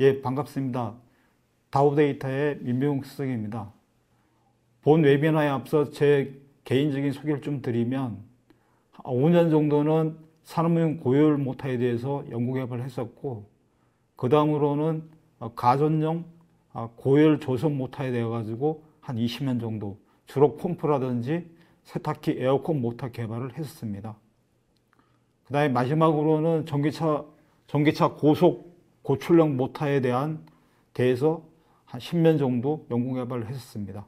예, 반갑습니다. 다우데이터의 민병욱 수석입니다. 본 웨비나에 앞서 제 개인적인 소개를 좀 드리면 5년 정도는 산업용 고열 모터에 대해서 연구개발을 했었고, 그 다음으로는 가전용 고열 조선 모터에 대해 가지고 한 20년 정도 주로 펌프라든지 세탁기, 에어컨 모터 개발을 했었습니다. 그 다음에 마지막으로는 전기차 고속 고출력 모터에 대해서 한 10년 정도 연구개발을 했었습니다.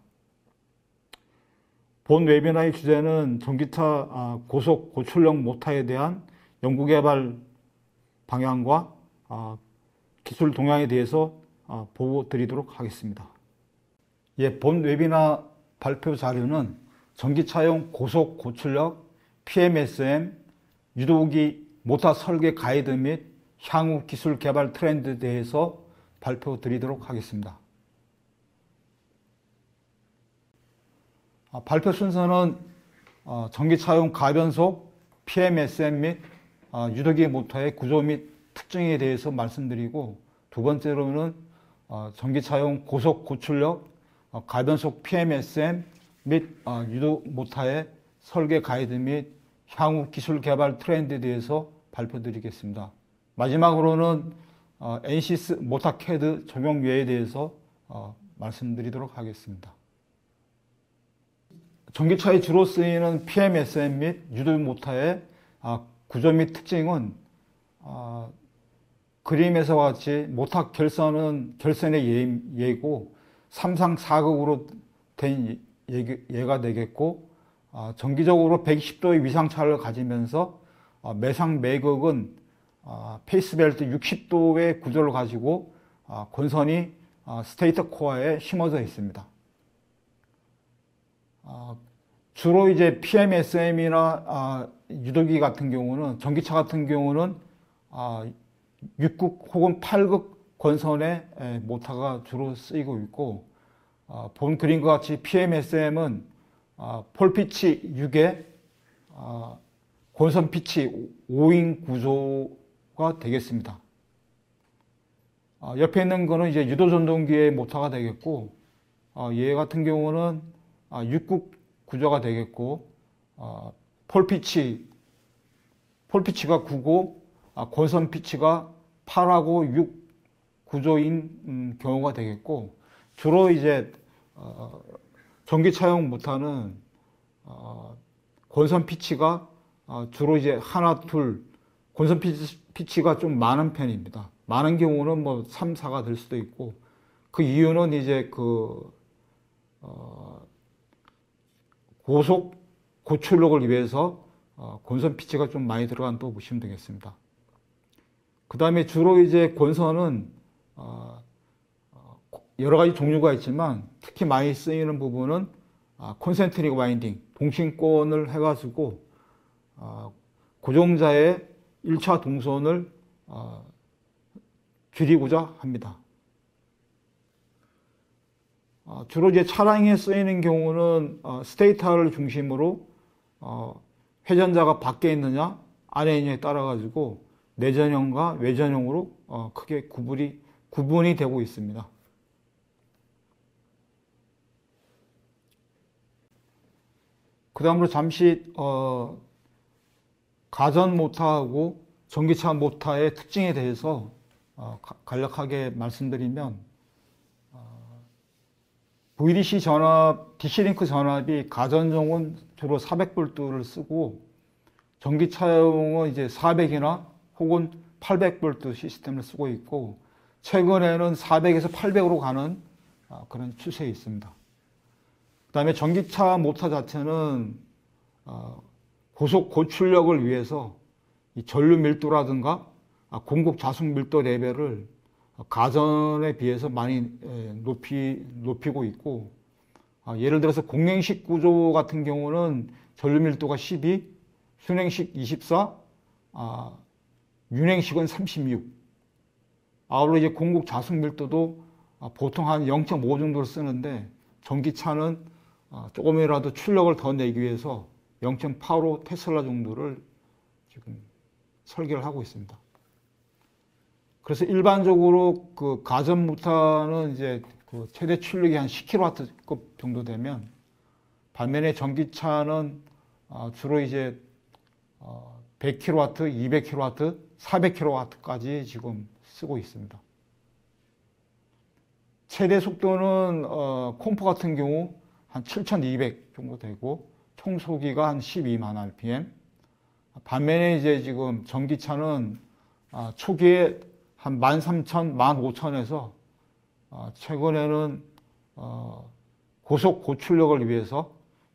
본 웨비나의 주제는 전기차 고속 고출력 모터에 대한 연구개발 방향과 기술 동향에 대해서 보고 드리도록 하겠습니다. 예, 본 웨비나 발표 자료는 전기차용 고속 고출력 PMSM 유도기 모터 설계 가이드 및 향후 기술 개발 트렌드에 대해서 발표 드리도록 하겠습니다. 발표 순서는 전기차용 가변속 PMSM 및 유도기 모터의 구조 및 특징에 대해서 말씀드리고, 두 번째로는 전기차용 고속 고출력 가변속 PMSM 및 유도 모터의 설계 가이드 및 향후 기술 개발 트렌드에 대해서 발표드리겠습니다. 마지막으로는 엔시스 모터캐드 적용유에 대해서 말씀드리도록 하겠습니다. 전기차에 주로 쓰이는 PMSM 및 유도 모터의 구조 및 특징은 그림에서와 같이 모터 결선의 예고 3상 4극으로 된 예가 되겠고, 정기적으로 120도의 위상차를 가지면서 매상 매극은 페이스벨트 60도의 구조를 가지고 권선이 스테이터 코어에 심어져 있습니다. 주로 이제 PMSM이나 유도기 같은 경우는, 전기차 같은 경우는 6극 혹은 8극 권선의 모터가 주로 쓰이고 있고, 본 그림과 같이 PMSM은 폴피치 6에 권선 피치 5인 구조가 되겠습니다. 옆에 있는 거는 이제 유도 전동기의 모터가 되겠고, 얘 같은 경우는 6극 구조가 되겠고, 폴피치가 9고 권선 피치가 8하고 6 구조인 경우가 되겠고, 주로 이제 전기차용 모터는 권선 피치가 주로 이제 하나, 둘, 권선 피치가 좀 많은 편입니다. 많은 경우는 뭐 3, 4가 될 수도 있고, 그 이유는 이제 고속 고출력을 위해서 권선 피치가 좀 많이 들어간다고 보시면 되겠습니다. 그 다음에 주로 이제 권선은 여러 가지 종류가 있지만 특히 많이 쓰이는 부분은 콘센트릭 와인딩, 동신권을 해가지고 고정자의 1차 동선을 줄이고자 합니다. 주로 이제 차량에 쓰이는 경우는 스테이터를 중심으로 회전자가 밖에 있느냐 안에 있느냐에 따라 가지고 내전형과 외전형으로 크게 구분이 되고 있습니다. 그 다음으로 잠시 가전 모터하고 전기차 모터의 특징에 대해서 간략하게 말씀드리면, VDC 전압, DC링크 전압이 가전용은 주로 400V를 쓰고, 전기차용은 이제 400이나 혹은 800V 시스템을 쓰고 있고, 최근에는 400에서 800으로 가는 그런 추세에 있습니다. 그 다음에 전기차 모터 자체는 고속 고출력을 위해서 이 전류 밀도라든가 공급 자숙 밀도 레벨을 가전에 비해서 많이 높이고 있고, 예를 들어서 공랭식 구조 같은 경우는 전류 밀도가 12, 순행식 24, 윤행식은 36. 아울러 이제 공급 자숙 밀도도 보통 한 0.5 정도를 쓰는데, 전기차는 조금이라도 출력을 더 내기 위해서 0.85 테슬라 정도를 지금 설계를 하고 있습니다. 그래서 일반적으로 그 가전 모터는 이제 그 최대 출력이 한 10kW급 정도 되면, 반면에 전기차는 주로 이제 100kW, 200kW, 400kW까지 지금 쓰고 있습니다. 최대 속도는 콤포 같은 경우 한 7200 정도 되고, 총소기가 한 12만 rpm. 반면에 이제 지금 전기차는 초기에 한 13,000, 15,000에서 최근에는 고속 고출력을 위해서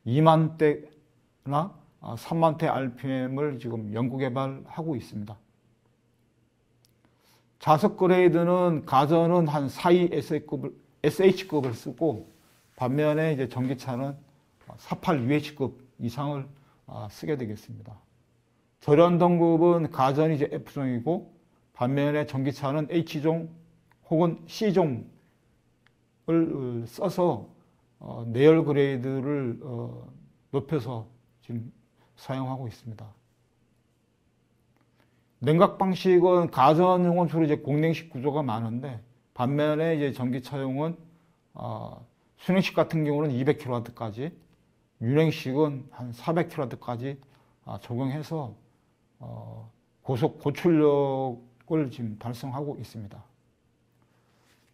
2만대나 3만대 rpm을 지금 연구 개발하고 있습니다. 자석 그레이드는 가전은 한 4.2 SH급을 쓰고, 반면에 이제 전기차는 4.8 UH급 이상을 쓰게 되겠습니다. 절연 등급은 가전이 이제 F종이고, 반면에 전기차는 H종 혹은 C종을 써서 내열 그레이드를 높여서 지금 사용하고 있습니다. 냉각 방식은 가전용은 주로 이제 공냉식 구조가 많은데, 반면에 이제 전기차용은 순행식 같은 경우는 200kW까지, 유냉식은 한 400kW까지 적용해서 고속 고출력을 지금 달성하고 있습니다.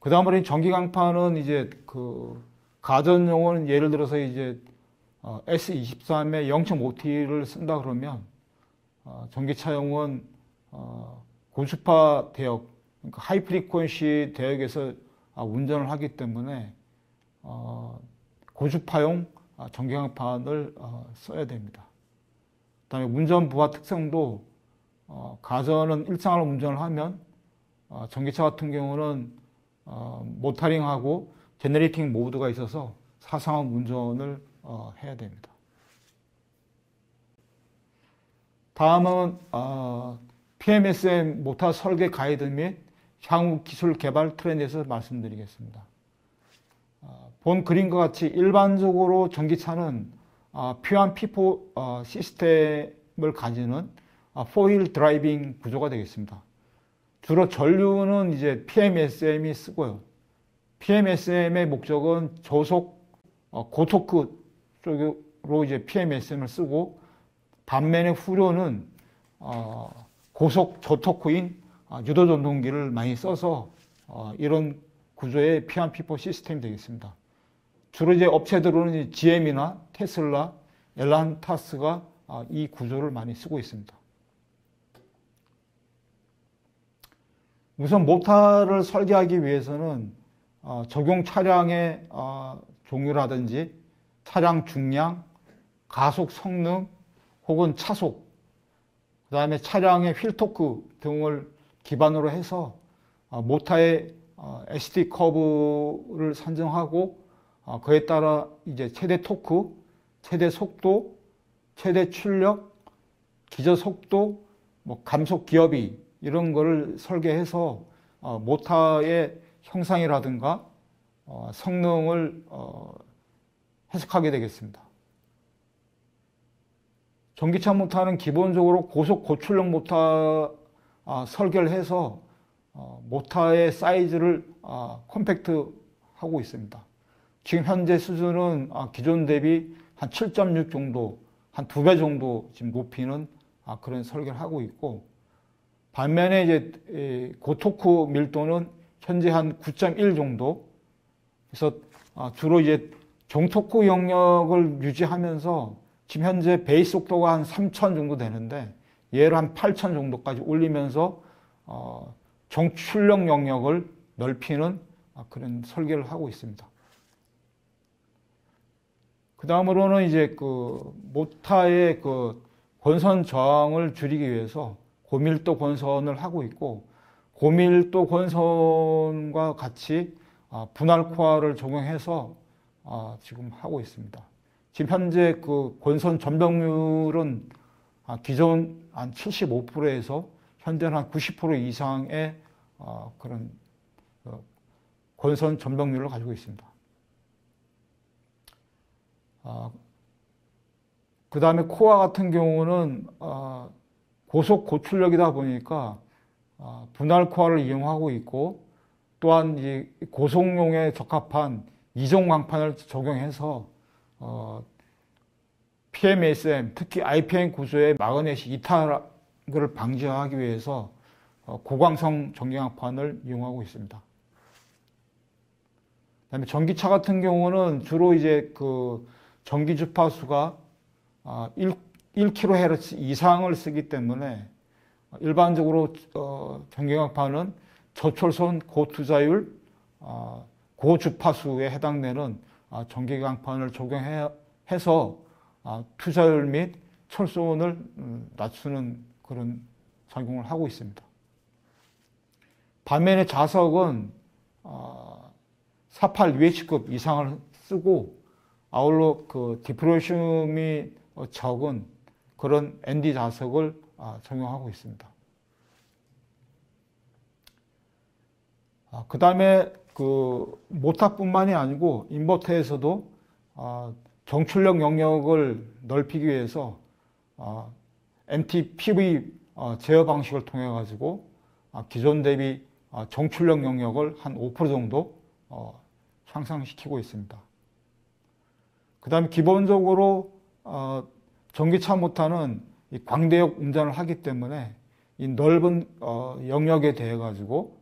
그 다음으로 전기 강판은 이제 그 가전용은 예를 들어서 이제 S23에 0.5T를 쓴다 그러면 전기차용은 고주파 대역, 그러니까 하이 프리퀀시 대역에서 운전을 하기 때문에 고주파용 전기 강판을 써야 됩니다. 그다음에 운전 부하 특성도 가전은 일상으로 운전을 하면 전기차 같은 경우는 모터링하고 제너레이팅 모드가 있어서 사상한 운전을 해야 됩니다. 다음은 PMSM 모터 설계 가이드 및 향후 기술 개발 트렌드에서 말씀드리겠습니다. 본 그림과 같이 일반적으로 전기차는 P1, P4 시스템을 가지는 4휠 드라이빙 구조가 되겠습니다. 주로 전류는 이제 PMSM이 쓰고요. PMSM의 목적은 저속 고토크 쪽으로 이제 PMSM을 쓰고, 반면에 후료는 고속 저토크인 유도 전동기를 많이 써서 이런 구조의 P1, P4 시스템이 되겠습니다. 주로 이제 업체들로는 GM이나 테슬라, 엘란타스가 이 구조를 많이 쓰고 있습니다. 우선 모터를 설계하기 위해서는 적용 차량의 종류라든지 차량 중량, 가속 성능 혹은 차속, 그 다음에 차량의 휠 토크 등을 기반으로 해서 모터의 SD 커브를 산정하고, 그에 따라 이제 최대 토크, 최대 속도, 최대 출력, 기저 속도, 뭐 감속 기어비 이런 거를 설계해서 모터의 형상이라든가 성능을 해석하게 되겠습니다. 전기차 모터는 기본적으로 고속 고출력 모터 설계를 해서 모터의 사이즈를 컴팩트하고 있습니다. 지금 현재 수준은 기존 대비 한 7.6 정도, 한 2배 정도 지금 높이는 그런 설계를 하고 있고, 반면에 이제 고토크 밀도는 현재 한 9.1 정도, 그래서 주로 이제 정토크 영역을 유지하면서 지금 현재 베이스 속도가 한 3,000 정도 되는데, 얘를 한 8,000 정도까지 올리면서 정출력 영역을 넓히는 그런 설계를 하고 있습니다. 그 다음으로는 이제 그 모터의 그 권선 저항을 줄이기 위해서 고밀도 권선을 하고 있고, 고밀도 권선과 같이 분할 코어를 적용해서 지금 하고 있습니다. 지금 현재 그 권선 전병률은 기존 한 75%에서 현재는 한 90% 이상의 그런 권선 전병률을 가지고 있습니다. 그 다음에 코어 같은 경우는 고속 고출력이다 보니까 분할 코어를 이용하고 있고, 또한 이 고속용에 적합한 이종 강판을 적용해서 PMSM, 특히 IPM 구조의 마그넷이 이탈을 방지하기 위해서 고광성 전기강판을 이용하고 있습니다. 그다음에 전기차 같은 경우는 주로 이제 그 전기 주파수가 1kHz 이상을 쓰기 때문에 일반적으로 전기강판은 저철선 고투자율 고주파수에 해당되는 전기강판을 적용해서 투자율 및 철소원을 낮추는 그런 작용을 하고 있습니다. 반면에 자석은 48 UH급 이상을 쓰고 아울러 그 디프레션이 적은 그런 ND 자석을 적용하고 있습니다. 그 다음에 그 모터뿐만이 아니고 인버터에서도 정출력 영역을 넓히기 위해서 MTPV 제어 방식을 통해 가지고 기존 대비 정출력 영역을 한 5% 정도 향상시키고 있습니다. 그 다음에 기본적으로 전기차 모터는 이 광대역 운전을 하기 때문에 이 넓은 영역에 대해 가지고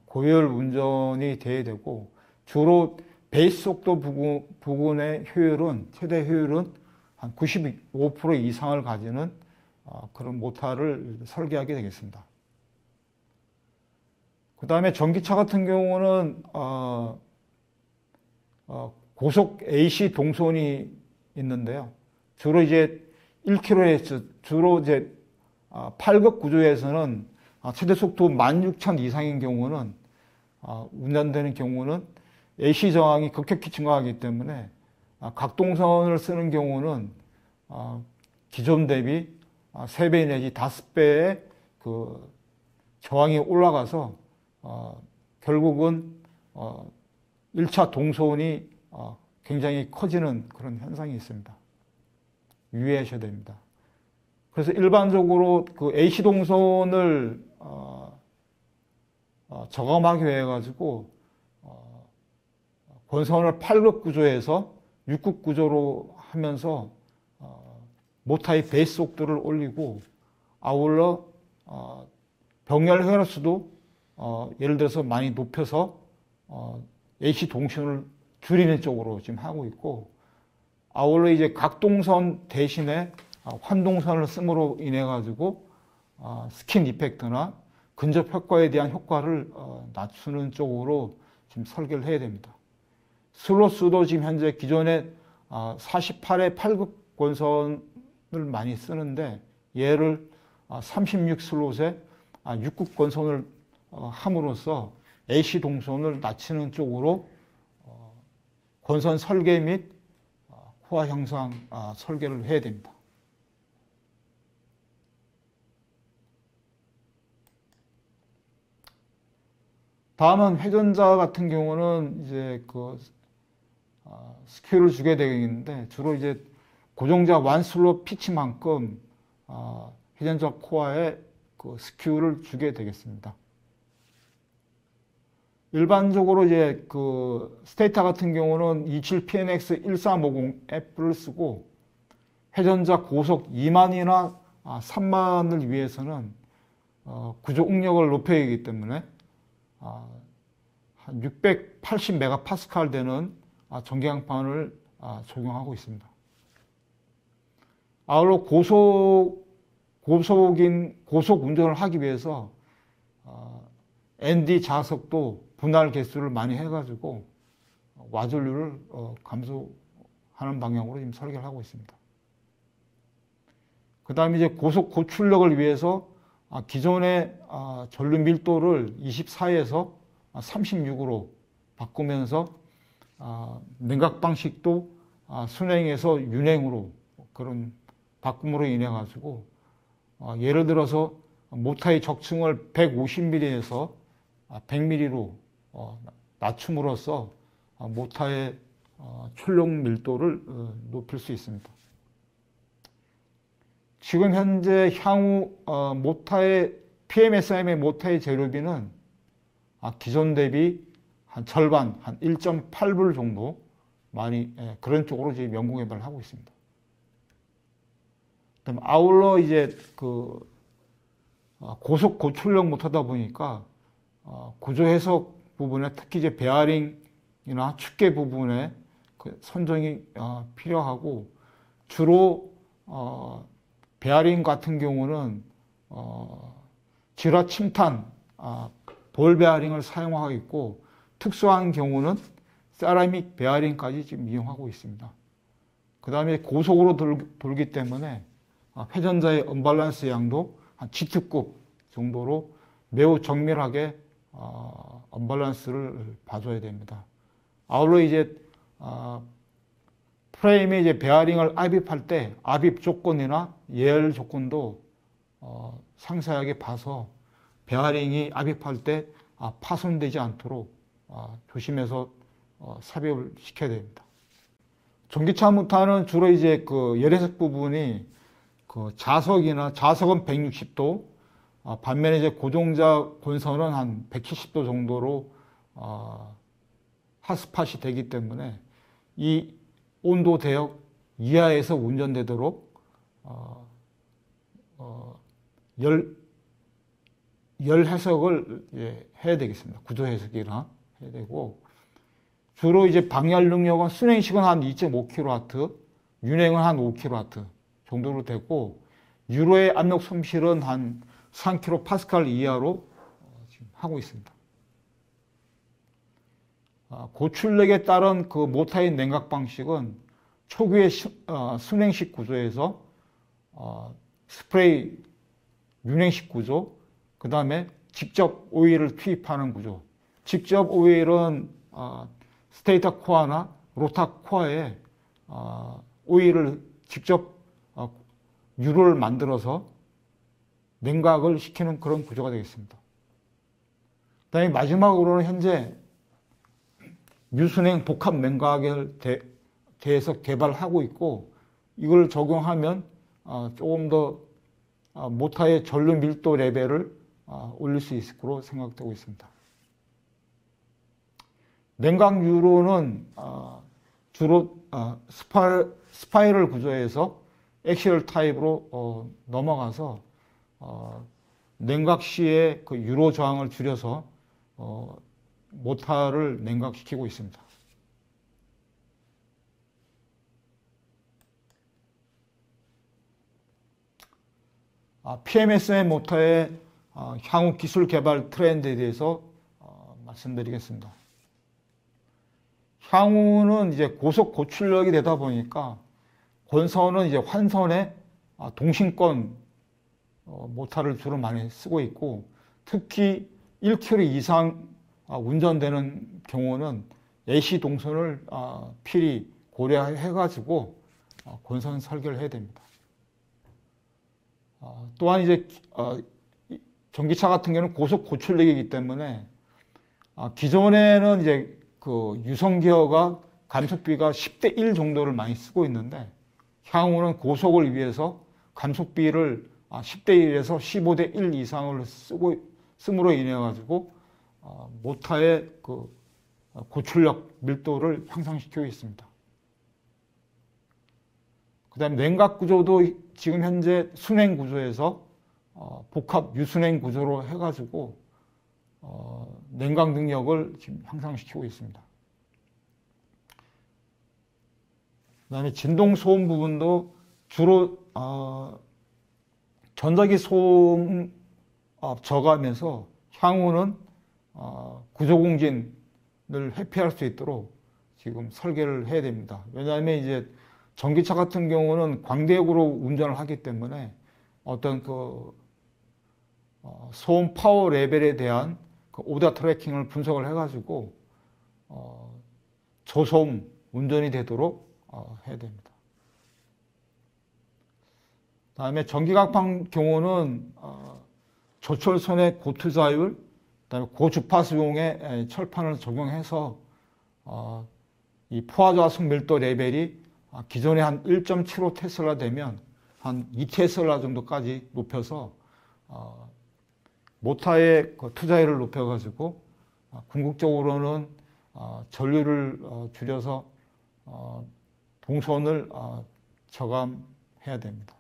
고효율 운전이 돼야 되고, 주로 베이스 속도 부근의 효율은 최대 효율은 한 95% 이상을 가지는 그런 모터를 설계하게 되겠습니다. 그 다음에 전기차 같은 경우는 고속 AC 동선이 있는데요. 주로 이제 1kHz, 주로 이제 8급 구조에서는 최대 속도 16,000 이상인 경우는 운전되는 경우는 AC 저항이 급격히 증가하기 때문에 각동선을 쓰는 경우는 기존 대비 3배 내지 5배의 그 저항이 올라가서 결국은 1차 동선이 굉장히 커지는 그런 현상이 있습니다. 유의하셔야 됩니다. 그래서 일반적으로 그 AC 동선을 저감하기 위해 가지고 권선을 8급 구조에서 6급 구조로 하면서 모터의 베이스 속도를 올리고 아울러 병렬 헤러스도 예를 들어서 많이 높여서 AC 동선을 줄이는 쪽으로 지금 하고 있고, 아울러 이제 각동선 대신에 환동선을 씀으로 인해 가지고 스킨 이펙트나 근접 효과에 대한 효과를 낮추는 쪽으로 지금 설계를 해야 됩니다. 슬롯수도 지금 현재 기존에 48의 8급 권선을 많이 쓰는데 얘를 36 슬롯에 6급 권선을 함으로써 AC 동선을 낮추는 쪽으로 권선 설계 및 호화 형상 설계를 해야 됩니다. 다음은 회전자 같은 경우는 이제 그 스큐를 주게 되겠는데, 주로 이제 고정자 완슬롯 피치만큼 회전자 코어에 그 스큐를 주게 되겠습니다. 일반적으로 이제 그 스테이터 같은 경우는 27PNX 1350F를 쓰고, 회전자 고속 2만이나 3만을 위해서는 구조 응력을 높여야 하기 때문에 한 680메가파스칼 되는 전기강판을 적용하고 있습니다. 아울러 고속 운전을 하기 위해서 ND 자석도 분할 개수를 많이 해가지고 와전율을 감소하는 방향으로 지금 설계를 하고 있습니다. 그 다음에 이제 고속 고출력을 위해서 기존의 전류 밀도를 24에서 36으로 바꾸면서 냉각 방식도 순행에서 윤행으로 그런 바꿈으로 인해 가지고 예를 들어서 모터의 적층을 150mm에서 100mm로 낮춤으로써 모터의 출력 밀도를 높일 수 있습니다. 지금 현재 향후 모터의 PMSM의 모터의 재료비는 기존 대비 한 절반, 한 1.8불 정도 많이 그런 쪽으로 지금 연구 개발을 하고 있습니다. 그다음 아울러 이제 그 고속 고출력 모터다 보니까 구조 해석 부분에 특히 이제 베어링이나 축계 부분에 그 선정이 필요하고 주로 베어링 같은 경우는 질화 침탄 볼 베어링을 사용하고 있고 특수한 경우는 세라믹 베어링까지 지금 이용하고 있습니다. 그 다음에 고속으로 돌기 때문에 회전자의 언밸런스 양도 한 G특급 정도로 매우 정밀하게 언밸런스를 봐줘야 됩니다. 아울러 이제 프레임에 이제 베어링을 압입할 때 압입 조건이나 예열 조건도 상세하게 봐서 베어링이 압입할 때 파손되지 않도록 조심해서 삽입을 시켜야 됩니다. 전기차 모터는 주로 이제 그 열해석 부분이 그 자석은 160도, 반면에 이제 고정자 본선은 한 170도 정도로 핫스팟이 되기 때문에 이 온도 대역 이하에서 운전되도록 열 해석을 해야 되겠습니다. 구조 해석이나 해야 되고 주로 이제 방열 능력은 순행식은 한 2.5kW, 윤행은 한 5kW 정도로 되고 유로의 압력 손실은 한 3kPa 이하로 지금 하고 있습니다. 고출력에 따른 그 모터의 냉각 방식은 초기의 순행식 구조에서 스프레이 윤행식 구조, 그 다음에 직접 오일을 투입하는 구조. 직접 오일은 스테이터 코어나 로타 코어에 오일을 직접 유로를 만들어서 냉각을 시키는 그런 구조가 되겠습니다. 그 다음에 마지막으로는 현재 유순행 복합 냉각에 대해서 개발하고 있고 이걸 적용하면 조금 더 모터의 전류 밀도 레벨을 올릴 수 있을 거로 생각되고 있습니다. 냉각 유로는 주로 스파이럴 구조에서 엑시얼 타입으로 넘어가서 냉각 시에 그 유로 저항을 줄여서 모터를 냉각시키고 있습니다. PMSM 모터의 향후 기술 개발 트렌드에 대해서 말씀드리겠습니다. 향후는 이제 고속 고출력이 되다 보니까 본선은 이제 환선에 동신권 모터를 주로 많이 쓰고 있고 특히 1km 이상 운전되는 경우는 AC 동선을 필히 고려해가지고 권선 설계를 해야 됩니다. 또한 이제 전기차 같은 경우는 고속 고출력이기 때문에 기존에는 이제 그 유성 기어가 감속비가 10대 1 정도를 많이 쓰고 있는데 향후는 고속을 위해서 감속비를 10대 1에서 15대 1 이상을 씀으로 인해 가지고 모터의 그 고출력 밀도를 향상시키고 있습니다. 그 다음에 냉각 구조도 지금 현재 순행 구조에서 복합 유순행 구조로 해가지고 냉각 능력을 지금 향상시키고 있습니다. 그 다음에 진동 소음 부분도 주로 전자기 소음 저감해서 향후는 구조공진을 회피할 수 있도록 지금 설계를 해야 됩니다. 왜냐하면 이제 전기차 같은 경우는 광대역으로 운전을 하기 때문에 어떤 그 소음 파워 레벨에 대한 그 오다 트래킹을 분석을 해가지고 저소음 운전이 되도록 해야 됩니다. 다음에 전기각방 경우는 조철선의 고투자율, 그다음에 고주파수용의 철판을 적용해서 이 포화자숙 밀도 레벨이 기존에 한 1.75 테슬라 되면 한 2 테슬라 정도까지 높여서 모타의 그 투자율을 높여가지고 궁극적으로는 전류를 줄여서 동선을 저감해야 됩니다.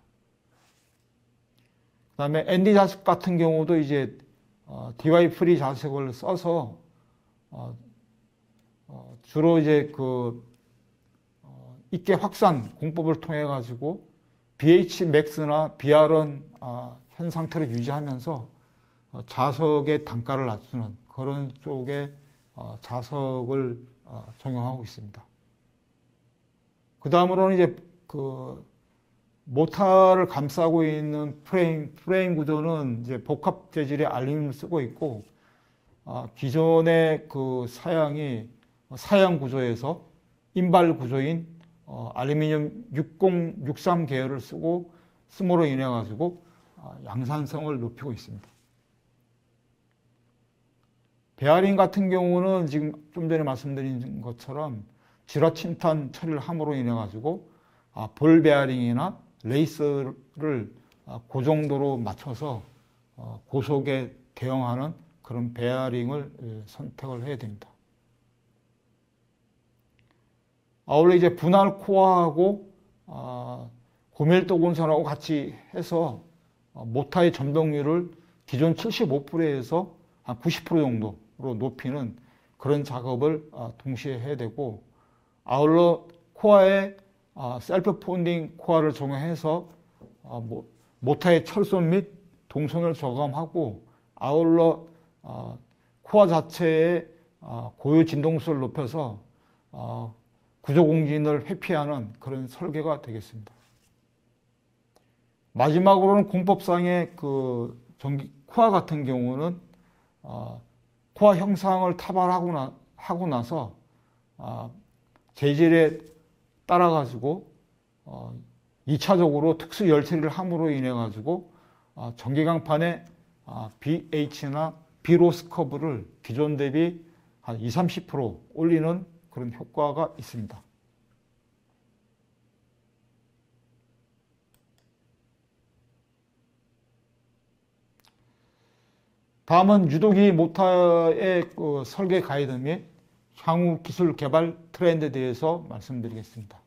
그 다음에 ND 자석 같은 경우도 이제 DY 프리 자석을 써서 주로 이제 그 입계 확산 공법을 통해 가지고 BH 맥스나 BR은 현 상태를 유지하면서 자석의 단가를 낮추는 그런 쪽의 자석을 적용하고 있습니다. 그 다음으로는 이제 그 모타를 감싸고 있는 프레임 구조는 이제 복합 재질의 알루미늄을 쓰고 있고, 기존의 그 사양 구조에서 인발 구조인 알루미늄 6063 계열을 쓰므로 인해 가지고 양산성을 높이고 있습니다. 베어링 같은 경우는 지금 좀 전에 말씀드린 것처럼 질화 침탄 처리를 함으로 인해 가지고 볼 베어링이나 레이스를 고정도로 맞춰서 고속에 대응하는 그런 베어링을 선택을 해야 됩니다. 아울러 이제 분할 코어하고 고밀도 공선하고 같이 해서 모타의 전동률을 기존 75%에서 한 90% 정도로 높이는 그런 작업을 동시에 해야 되고, 아울러 코어에 셀프 폰딩 코어를 적용해서 모타의 철선 및 동선을 저감하고, 아울러 코어 자체의 고유 진동수를 높여서 구조공진을 회피하는 그런 설계가 되겠습니다. 마지막으로는 공법상의 그 코어 같은 경우는 코어 형상을 타발하고 나서 재질에 따라 가지고 2차적으로 특수 열처리를 함으로 인해 가지고 전기강판의 BH나 B로스 커브를 기존 대비 한 20-30% 올리는 그런 효과가 있습니다. 다음은 유도기 모터의 그 설계 가이드 및 향후 기술 개발 트렌드에 대해서 말씀드리겠습니다.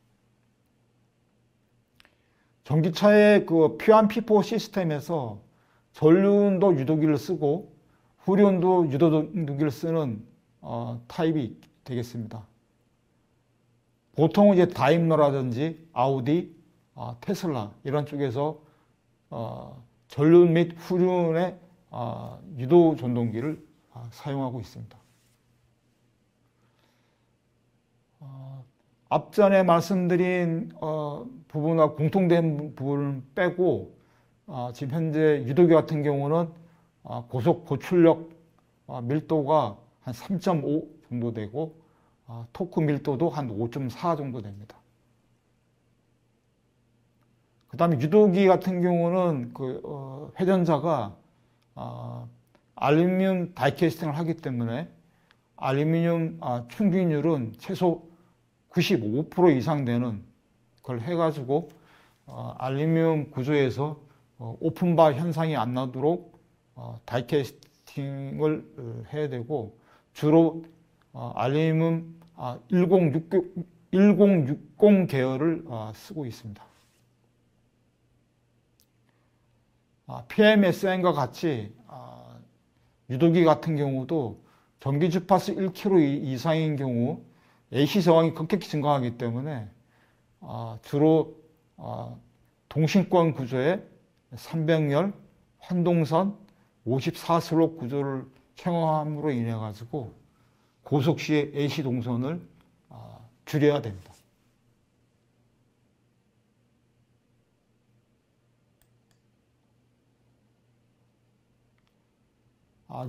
전기차의 그 P1, P4 시스템에서 전류온도 유도기를 쓰고 후륜도 유도기를 쓰는 타입이 되겠습니다. 보통 이제 다임러라든지 아우디, 테슬라 이런 쪽에서 전륜 및 후륜의 유도 전동기를 사용하고 있습니다. 앞전에 말씀드린 부분과 공통된 부분을 빼고 지금 현재 유도기 같은 경우는 고속 고출력 밀도가 한 3.5 정도 되고 토크 밀도도 한 5.4 정도 됩니다. 그 다음에 유도기 같은 경우는 그 회전자가 알루미늄 다이캐스팅을 하기 때문에 알루미늄 충진율은 최소 95% 이상 되는 걸 해가지고 알루미늄 구조에서 오픈바 현상이 안 나도록 다이캐스팅을 해야 되고, 주로 알루미늄 1060 계열을 쓰고 있습니다. PMSN과 같이 유도기 같은 경우도 전기 주파수 1km 이상인 경우 AC 저항이 급격히 증가하기 때문에 주로 동신권 구조의 300열, 환동선, 54슬롯 구조를 채용함으로 인해 가지고 고속 시의 AC 동선을 줄여야 됩니다.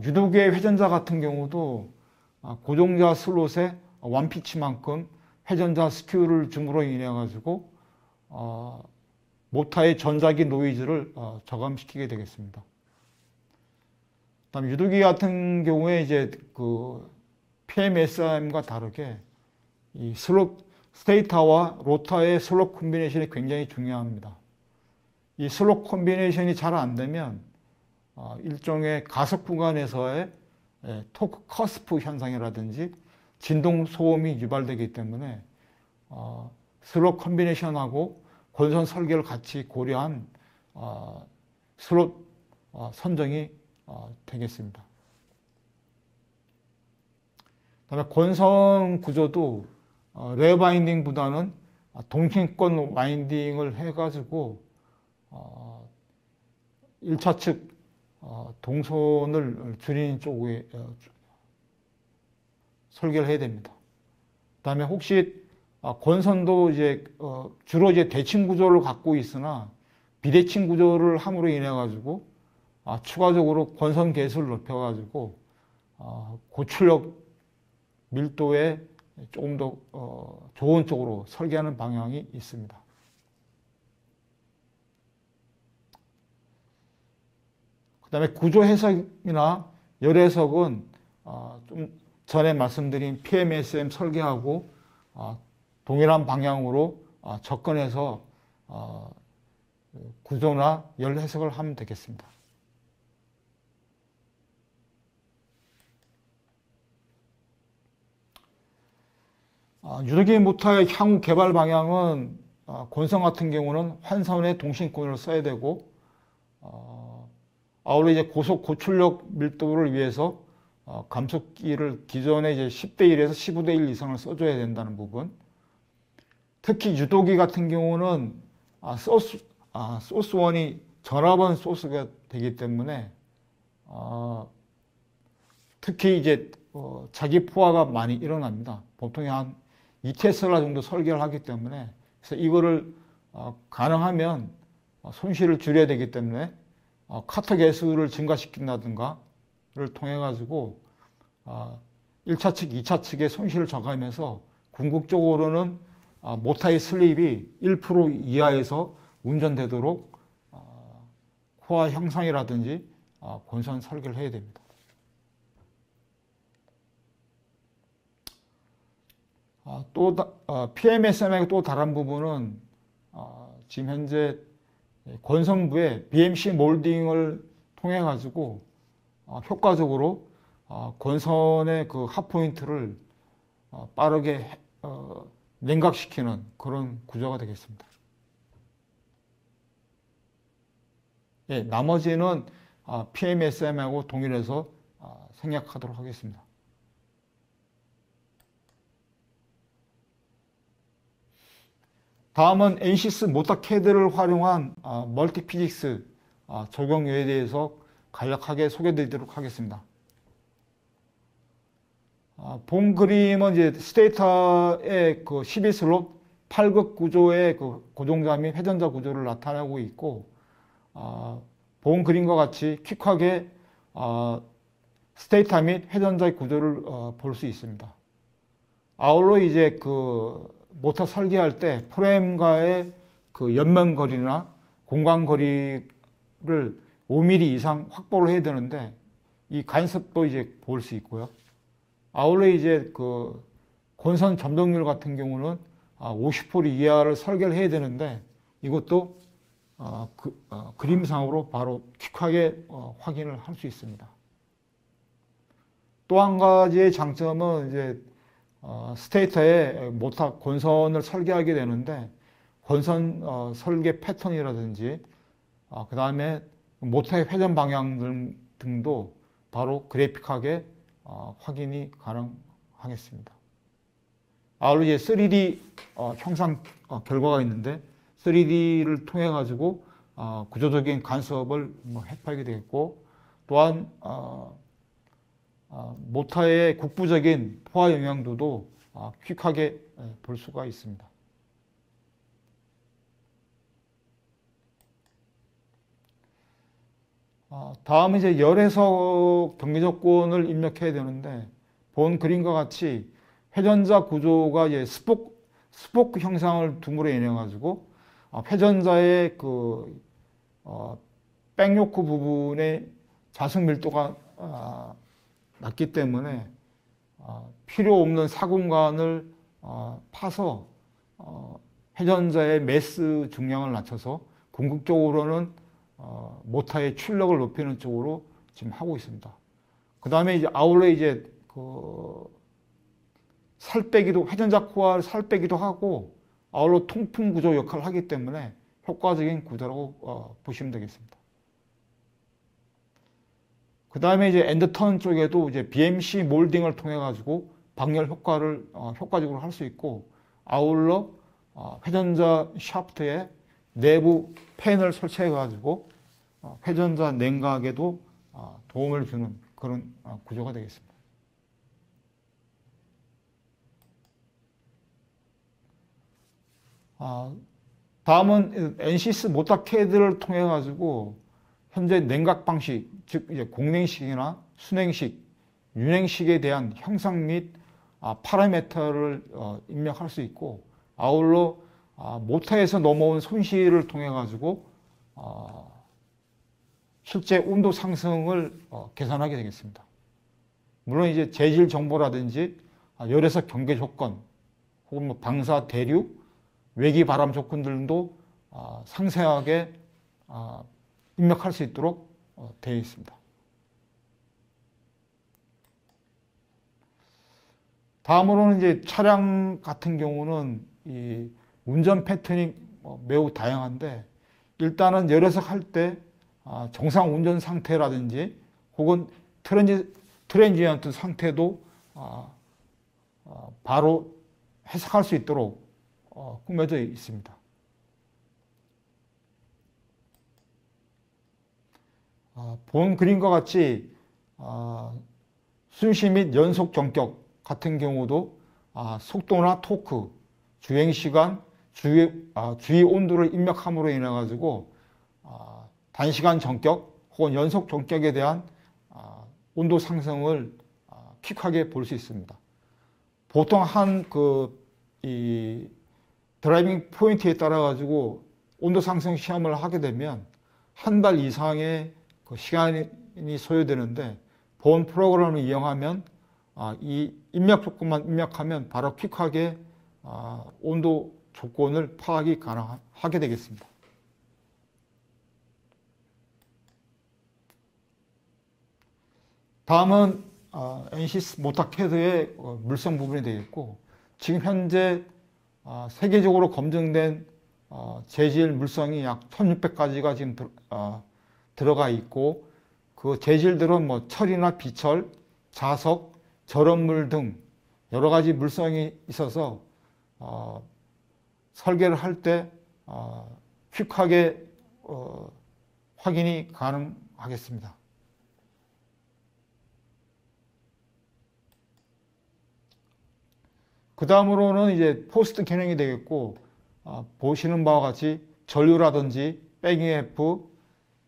유도기의 회전자 같은 경우도 고정자 슬롯의 원피치만큼 회전자 스큐를 줌으로 인해 가지고 모터의 전자기 노이즈를 저감시키게 되겠습니다. 다음 유도기 같은 경우에 이제 그 PMSRM과 다르게 이 스테이터와 로터의 슬롯 콤비네이션이 굉장히 중요합니다. 이 슬롯 콤비네이션이 잘 안 되면 일종의 가속 구간에서의 토크 커스프 현상이라든지 진동 소음이 유발되기 때문에 슬롯 컨비네이션하고 권선 설계를 같이 고려한 슬롯 선정이 되겠습니다. 그다음에 권선 구조도 레어 바인딩보다는 동신권 와인딩을 해가지고 1차 측 동선을 줄이는 쪽에 설계를 해야 됩니다. 그다음에 혹시 권선도 이제 주로 이제 대칭 구조를 갖고 있으나 비대칭 구조를 함으로 인해 가지고 추가적으로 권선 개수를 높여 가지고 고출력 밀도에 조금 더 좋은 쪽으로 설계하는 방향이 있습니다. 그 다음에 구조 해석이나 열 해석은 좀 전에 말씀드린 PMSM 설계하고 동일한 방향으로 접근해서 구조나 열 해석을 하면 되겠습니다. 유도기 모터의 향후 개발 방향은 권선 같은 경우는 환선의 동신권을 써야 되고 아울러 이제 고속 고출력 밀도를 위해서 감속기를 기존에 이제 10대 1에서 15대 1 이상을 써줘야 된다는 부분. 특히 유도기 같은 경우는 소스1이 전압원 소스가 되기 때문에 특히 이제 자기 포화가 많이 일어납니다. 보통 한 2테슬라 정도 설계를 하기 때문에 그래서 이거를 가능하면 손실을 줄여야 되기 때문에 카터 개수를 증가시킨다든가를 통해 가지고 1차 측, 2차 측의 손실을 저감하면서 궁극적으로는 모터의 슬립이 1% 이하에서 운전되도록 포화 형상이라든지 권선 설계를 해야 됩니다. 또 PMSM의 또 다른 부분은 지금 현재 권선부에 BMC 몰딩을 통해 가지고 효과적으로 권선의 그 핫포인트를 빠르게 냉각시키는 그런 구조가 되겠습니다. 예, 나머지는 PMSM하고 동일해서 생략하도록 하겠습니다. 다음은 엔시스 모터 캐드를 활용한 멀티피직스 적용에 대해서 간략하게 소개드리도록 하겠습니다. 본 그림은 이제 스테이터의 그 12슬롯 8극 구조의 그 고정자 및 회전자 구조를 나타내고 있고, 본 그림과 같이 퀵하게 스테이터 및 회전자의 구조를 볼 수 있습니다. 아울러 이제 그 모터 설계할 때 프레임과의 그 연면거리나 공간거리를 5mm 이상 확보를 해야 되는데 이 간섭도 이제 볼 수 있고요. 아울러 이제 그 권선 점동률 같은 경우는 50% 이하를 설계를 해야 되는데 이것도 그림상으로 바로 퀵하게 확인을 할 수 있습니다. 또 한 가지의 장점은 이제 스테이터에 모터 권선을 설계하게 되는데 권선 설계 패턴이라든지 그 다음에 모터의 회전 방향 등도 바로 그래픽하게 확인이 가능하겠습니다. 아울러 이제 3D 형상 결과가 있는데 3D를 통해 가지고 구조적인 간섭을 해파하게 되겠고, 또한 모터의 국부적인 포화 영향도도 퀵하게 볼 수가 있습니다. 다음은 이제 열에서 경계 조건을 입력해야 되는데, 본 그림과 같이 회전자 구조가 이제 스포크 형상을 둠으로 인해 가지고 회전자의 그 백요크 부분의 자석 밀도가 낮기 때문에 필요 없는 사공간을 파서 회전자의 매스 중량을 낮춰서 궁극적으로는 모타의 출력을 높이는 쪽으로 지금 하고 있습니다. 그 다음에 이제 아울러 이제 살 빼기도, 회전자 코어를 살 빼기도 하고 아울러 통풍 구조 역할을 하기 때문에 효과적인 구조라고 보시면 되겠습니다. 그 다음에 이제 엔드턴 쪽에도 이제 BMC 몰딩을 통해 가지고 방열 효과를 효과적으로 할 수 있고, 아울러 회전자 샤프트에 내부 팬을 설치해 가지고 회전자 냉각에도 도움을 주는 그런 구조가 되겠습니다. 다음은 NCS 모터 캐드를 통해 가지고 현재 냉각 방식, 즉 이제 공냉식이나 순행식, 윤행식에 대한 형상 및 파라미터를 입력할 수 있고, 아울러 모터에서 넘어온 손실을 통해 가지고 실제 온도 상승을 계산하게 되겠습니다. 물론 이제 재질 정보라든지 열에서 경계 조건, 혹은 뭐 방사 대류, 외기 바람 조건들도 상세하게 입력할 수 있도록 되어 있습니다. 다음으로는 이제 차량 같은 경우는 이 운전 패턴이 매우 다양한데, 일단은 열에서 할 때 정상 운전 상태라든지 혹은 트랜지언트 상태도 바로 해석할 수 있도록 꾸며져 있습니다. 본 그림과 같이 순시 및 연속 전격 같은 경우도 속도나 토크, 주행시간, 주위 온도를 입력함으로 인해 가지고 단시간 전격 혹은 연속 전격에 대한 온도 상승을 퀵하게 볼 수 있습니다. 보통 이 드라이빙 포인트에 따라 가지고 온도 상승 시험을 하게 되면 한 달 이상의 그 시간이 소요되는데, 본 프로그램을 이용하면 이 입력 조건만 입력하면 바로 퀵하게 온도 조건을 파악이 가능하게 되겠습니다. 다음은 NCS 모터 캐드의 물성 부분이 되겠고, 지금 현재 세계적으로 검증된 재질 물성이 약 1600가지가 지금 들어가 있고, 그 재질들은 뭐 철이나 비철, 자석, 절연물 등 여러 가지 물성이 있어서 설계를 할 때 퀵하게 확인이 가능하겠습니다. 그 다음으로는 이제 포스트 기능이 되겠고, 보시는 바와 같이 전류라든지 백이F,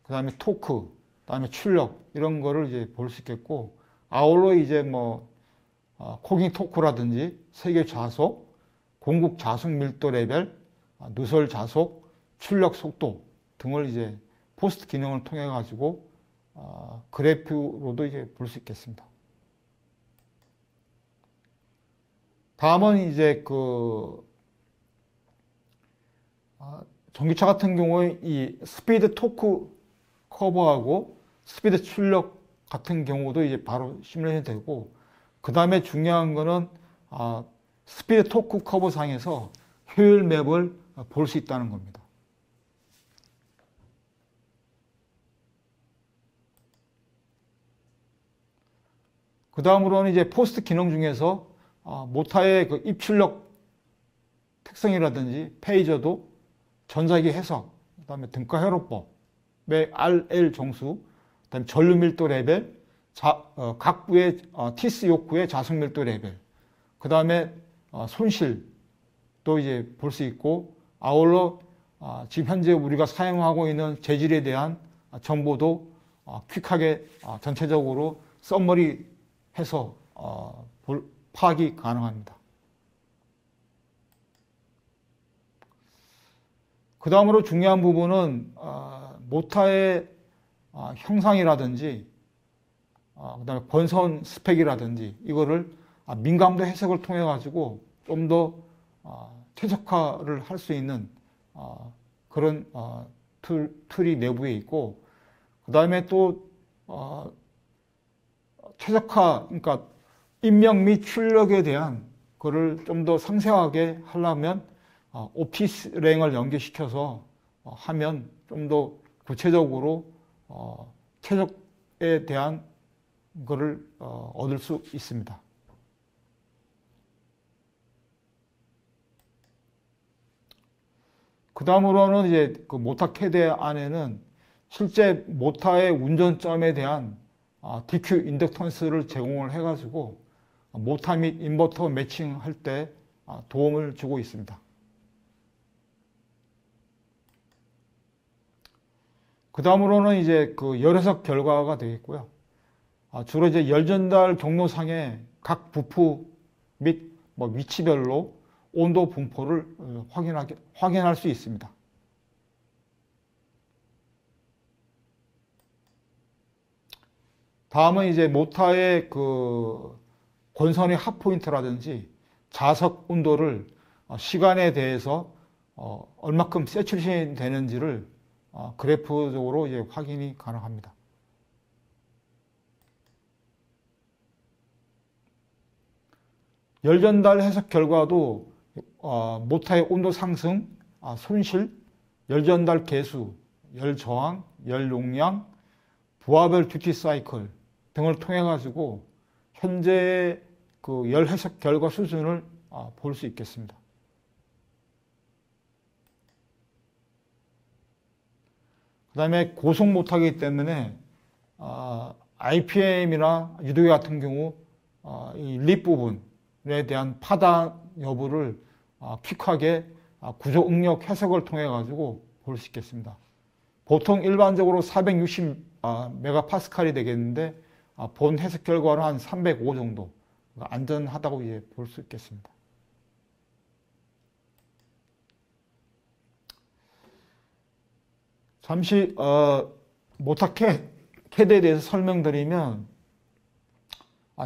그 다음에 토크, 그 다음에 출력, 이런 거를 이제 볼 수 있겠고, 아울러 이제 뭐 코깅 토크라든지 세계 좌속, 공국 자속 밀도 레벨, 누설 자속, 출력 속도 등을 이제 포스트 기능을 통해 가지고 그래프로도 이제 볼 수 있겠습니다. 다음은 이제 전기차 같은 경우에 이 스피드 토크 커버하고 스피드 출력 같은 경우도 이제 바로 시뮬레이션 되고, 그 다음에 중요한 거는 스피드 토크 커버 상에서 효율 맵을 볼 수 있다는 겁니다. 그 다음으로는 이제 포스트 기능 중에서 모터의 그 입출력 특성이라든지 페이저도, 전자기 해석, 그 다음에 등가 회로법의 RL 정수, 그 다음에 전류 밀도 레벨, 각 부의 티스 욕구의 자석 밀도 레벨, 그 다음에 손실도 이제 볼 수 있고, 아울러 지금 현재 우리가 사용하고 있는 재질에 대한 정보도 퀵하게 전체적으로 썸머리 해서 파악이 가능합니다. 그 다음으로 중요한 부분은 모터의 형상이라든지 그 다음에 권선 스펙이라든지 이거를 민감도 해석을 통해 가지고 좀 더 최적화를 할 수 있는 그런 툴이 내부에 있고, 그 다음에 또 최적화, 그러니까 입력 및 출력에 대한 거를 좀 더 상세하게 하려면 오피스랭을 연계시켜서 하면 좀 더 구체적으로 최적에 대한 거를 얻을 수 있습니다. 그 다음으로는 이제 그 모타 캐드 안에는 실제 모타의 운전점에 대한 DQ 인덕턴스를 제공을 해가지고 모타 및 인버터 매칭할 때 도움을 주고 있습니다. 그 다음으로는 이제 그 열 해석 결과가 되겠고요. 주로 이제 열 전달 경로상의 각 부프 및 뭐 위치별로 온도 분포를 확인할 수 있습니다. 다음은 이제 모타의 그 권선의 핫포인트라든지 자석 온도를 시간에 대해서 얼마큼 세츄레이션 되는지를 그래프적으로 이제 확인이 가능합니다. 열 전달 해석 결과도 모타의 온도 상승, 손실, 열 전달 개수, 열 저항, 열 용량, 부하별 듀티 사이클 등을 통해 가지고 현재의 그 열 해석 결과 수준을 볼 수 있겠습니다. 그 다음에 고속 모타이기 때문에 IPM이나 유도기 같은 경우 이 립 부분에 대한 파단 여부를 퀵하게 구조 응력 해석을 통해 가지고 볼 수 있겠습니다. 보통 일반적으로 460 메가파스칼이 되겠는데 본 해석 결과는 한 305 정도 안전하다고 볼 수 있겠습니다. 잠시 모타 캐드에 대해서 설명드리면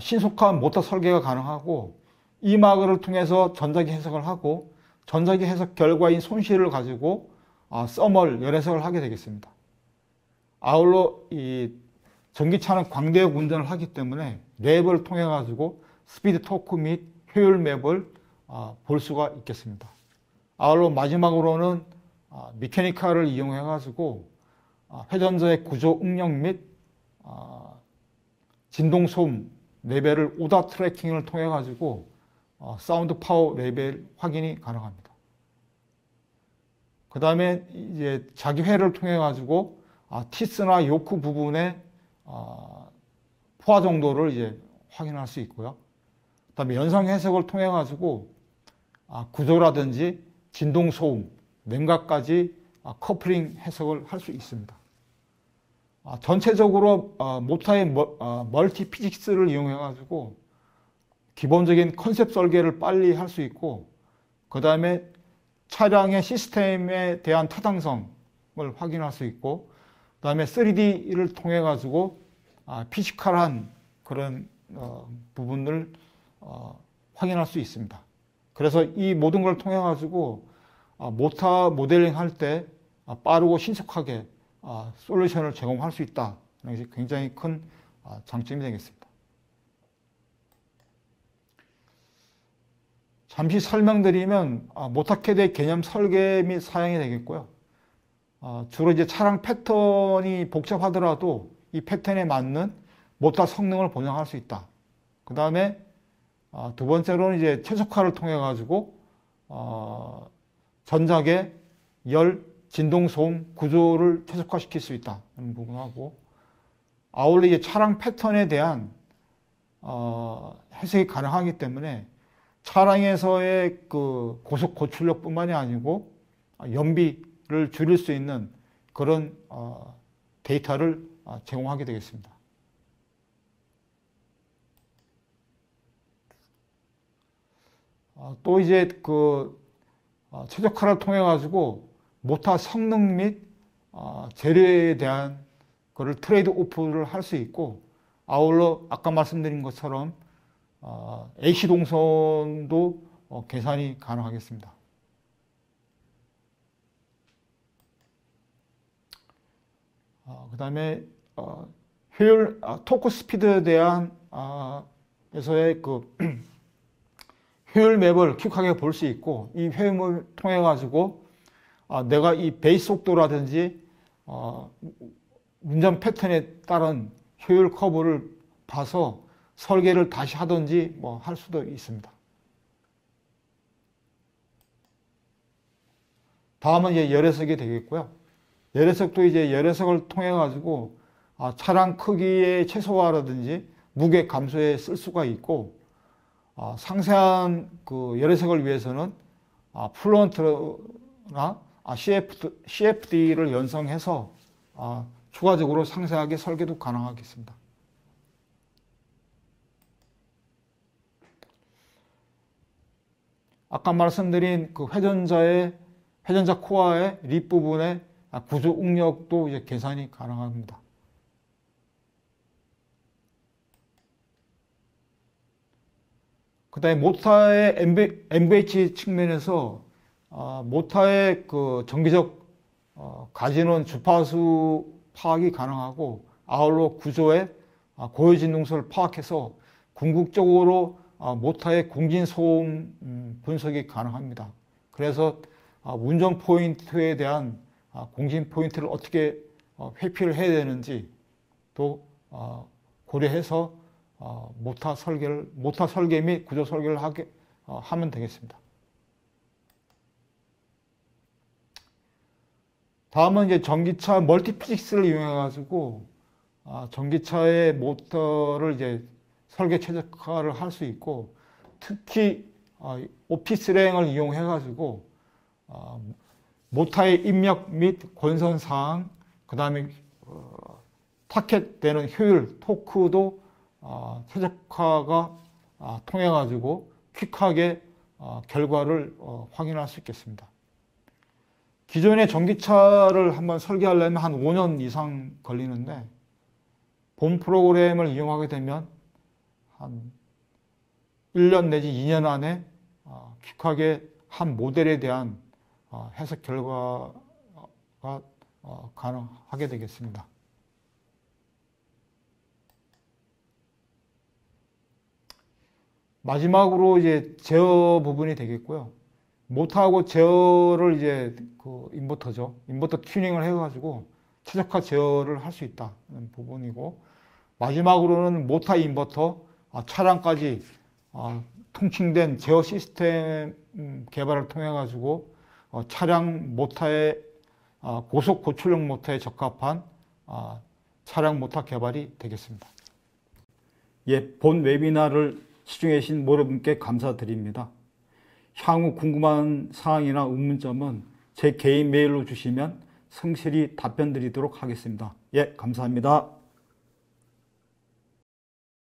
신속한 모타 설계가 가능하고 이마그를 통해서 전자기 해석을 하고 전자기 해석 결과인 손실을 가지고 서멀 열 해석을 하게 되겠습니다. 아울러 이 전기차는 광대역 운전을 하기 때문에 랩을 통해 가지고 스피드 토크 및 효율 맵을 볼 수가 있겠습니다. 아울러 마지막으로는 미케니카를 이용해 가지고 회전자의 구조 응력 및 진동 소음 레벨을 오다 트래킹을 통해 가지고 사운드 파워 레벨 확인이 가능합니다. 그 다음에 이제 자기회를 통해 가지고 티스나 요크 부분의 포화 정도를 이제 확인할 수 있고요. 그 다음에 연상 해석을 통해 가지고 구조라든지 진동 소음, 냉각까지 커플링 해석을 할 수 있습니다. 전체적으로 모타의 멀티 피직스를 이용해 가지고 기본적인 컨셉 설계를 빨리 할 수 있고, 그 다음에 차량의 시스템에 대한 타당성을 확인할 수 있고, 그 다음에 3D를 통해 가지고 피지컬한 그런 부분을 확인할 수 있습니다. 그래서 이 모든 걸 통해 가지고 모타 모델링 할 때 빠르고 신속하게 솔루션을 제공할 수 있다. 이것이 굉장히 큰 장점이 되겠습니다. 잠시 설명드리면 모타캐드의 개념 설계 및 사양이 되겠고요. 주로 이제 차량 패턴이 복잡하더라도 이 패턴에 맞는 모타 성능을 보장할 수 있다. 그 다음에 두 번째로는 이제 최적화를 통해 가지고 전작의 열, 진동, 소음 구조를 최적화시킬 수 있다는 부분하고, 아울러 이제 차량 패턴에 대한 해석이 가능하기 때문에 차량에서의 그 고속 고출력뿐만이 아니고 연비를 줄일 수 있는 그런 데이터를 제공하게 되겠습니다. 또 이제 그 최적화를 통해 가지고 모타 성능 및 재료에 대한 거를 트레이드 오프를 할 수 있고, 아울러 아까 말씀드린 것처럼 AC 동선도 계산이 가능하겠습니다. 그다음에 효율, 토크 스피드에 대한 에서의 그 효율 맵을 퀵하게 볼 수 있고, 이 효율 맵을 통해 가지고 내가 이 베이스 속도라든지 운전 패턴에 따른 효율 커브를 봐서 설계를 다시 하든지 뭐 할 수도 있습니다. 다음은 이제 열애석이 되겠고요. 열애석도 이제 열애석을 통해 가지고 차량 크기의 최소화라든지 무게 감소에 쓸 수가 있고, 상세한 그 열애석을 위해서는 플런트나 CFD를 연성해서 추가적으로 상세하게 설계도 가능하겠습니다. 아까 말씀드린 그 회전자 코어의 립부분의 구조 응력도 이제 계산이 가능합니다. 그 다음에 모터의 MVH 측면에서 모터의 그 정기적 가진원 주파수 파악이 가능하고, 아울러 구조의 고유진동수를 파악해서 궁극적으로 모터의 공진소음 분석이 가능합니다. 그래서 운전 포인트에 대한 공진 포인트를 어떻게 회피를 해야 되는지 또 고려해서 모터 설계 및 구조 설계를 하면 되겠습니다. 다음은 이제 전기차 멀티피직스를 이용해 가지고 전기차의 모터를 이제 설계 최적화를 할 수 있고, 특히 오피스랭을 이용해 가지고 모터의 입력 및 권선 사항, 그 다음에 타켓되는 효율, 토크도 최적화가 통해 가지고 퀵하게 결과를 확인할 수 있겠습니다. 기존의 전기차를 한번 설계하려면 한 5년 이상 걸리는데, 본 프로그램을 이용하게 되면 한 1년 내지 2년 안에 퀵하게 한 모델에 대한 해석 결과가 가능하게 되겠습니다. 마지막으로 이제 제어 부분이 되겠고요. 모터하고 제어를 이제 그 인버터죠. 인버터 튜닝을 해가지고 최적화 제어를 할 수 있다는 부분이고, 마지막으로는 모터 인버터 차량까지 통칭된 제어 시스템 개발을 통해 가지고 차량 모터의 고속 고출력 모터에 적합한 차량 모터 개발이 되겠습니다. 예, 본 웨비나를 시청해 주신 모든 분께 감사드립니다. 향후 궁금한 사항이나 의문점은 제 개인 메일로 주시면 성실히 답변 드리도록 하겠습니다. 예, 감사합니다.